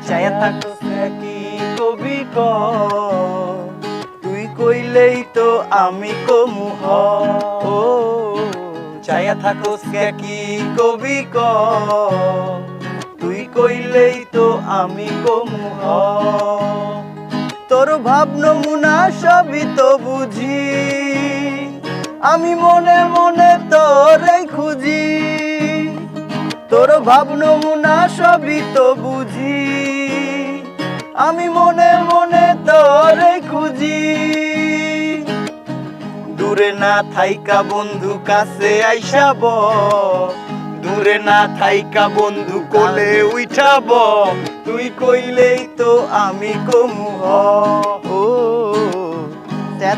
চায়া থাকস কি কবি ক তুই কইলেই তো আমি কমু হ ও চায়া থাকস কি কবি ক তুই কইলেই তো আমি কমু হ তোর ভাব নমুনা সবই তো বুঝি আমি মনে মনে তোরে খুঁজি তোর ভাব নমুনা সবই তো বুঝি আমি মনে মনে তোরে খুঁজি দূরে না থাইকা বন্ধু কাছে আইসাব দূরে না থাইকা বন্ধু কোলে উঠাব তুই কইলেই তো আমি কমু হ ও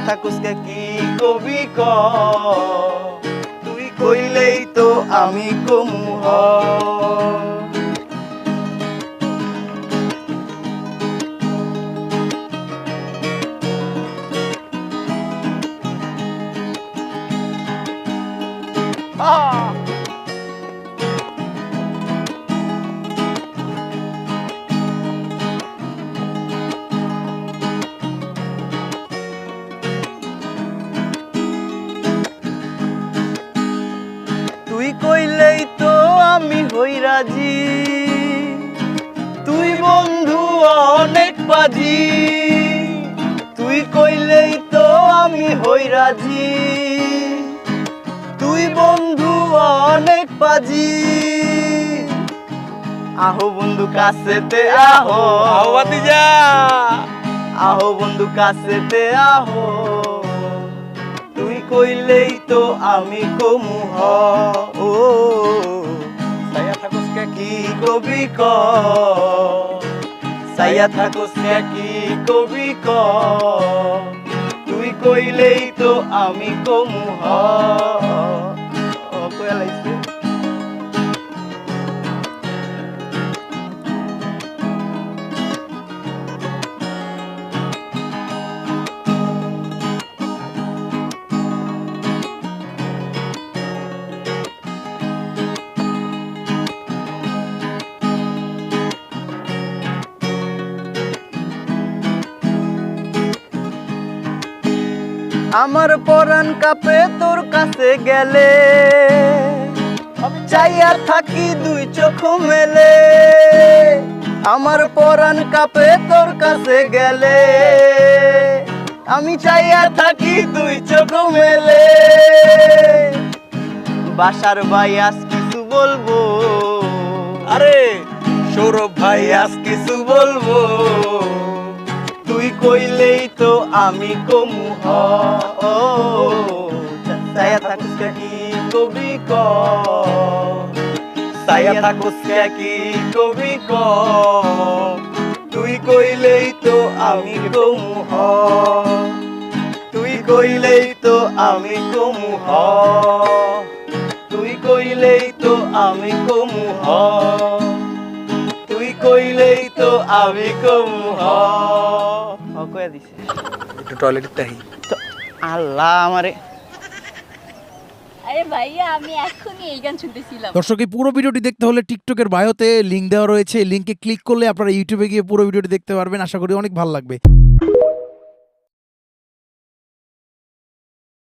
থাকুস কি কবি ক তুই কইলেই তো আমি কমু হ তুই কইলেই তো আমি হই রাজি তুই বন্ধু অনেক বাজি তুই কইলেই তো আমি হই রাজি তুই বন্ধু অনেক বাজি আহো বন্ধু কাছেতে আহো ভাতিজা আহো বন্ধু কাছেতে আহো তুই কইলেই তো আমি কমু হ ও সায়া থাকুস কি কবি ক সায়া থাকুস কি কবি ক তুই কইলেই তো আমি কমু হ ও কইয়া লাইছে আমার পরাণ কাপে তোর কাছে গেলে আমি চাইয়া থাকি দুই চোখ মেলে আমার পরাণ কাপে তোর কাছে গেলে আমি চাইয়া থাকি দুই চোখ মেলে বাসার ভাই আজ কিছু বলবো আরে সৌরভ ভাই আজ কিছু বলবো তুই কইলেই তো আমি কমু হ ও সায়া থাকুস কি কবি ক সায়া থাকুস কি কবি ক তুই কইলেই তো আমি কমু হ তুই কইলেই তো আমি কমু হ তুই কইলেই তো আমি কমু হ তুই কইলেই তো আমি কমু হ কইয়া দিছে একটু টয়লেটে তাই তো আল্লাহ আমারে আরে ভাইয়া আমি এখনই এই গান শুনতেছিলাম। দর্শক এই পুরো ভিডিওটি দেখতে হলে টিকটকের বায়োতে লিংক দেওয়া রয়েছে, লিংকে ক্লিক করলে আপনারা ইউটিউবে গিয়ে পুরো ভিডিওটি দেখতে পারবেন। আশা করি অনেক ভালো লাগবে।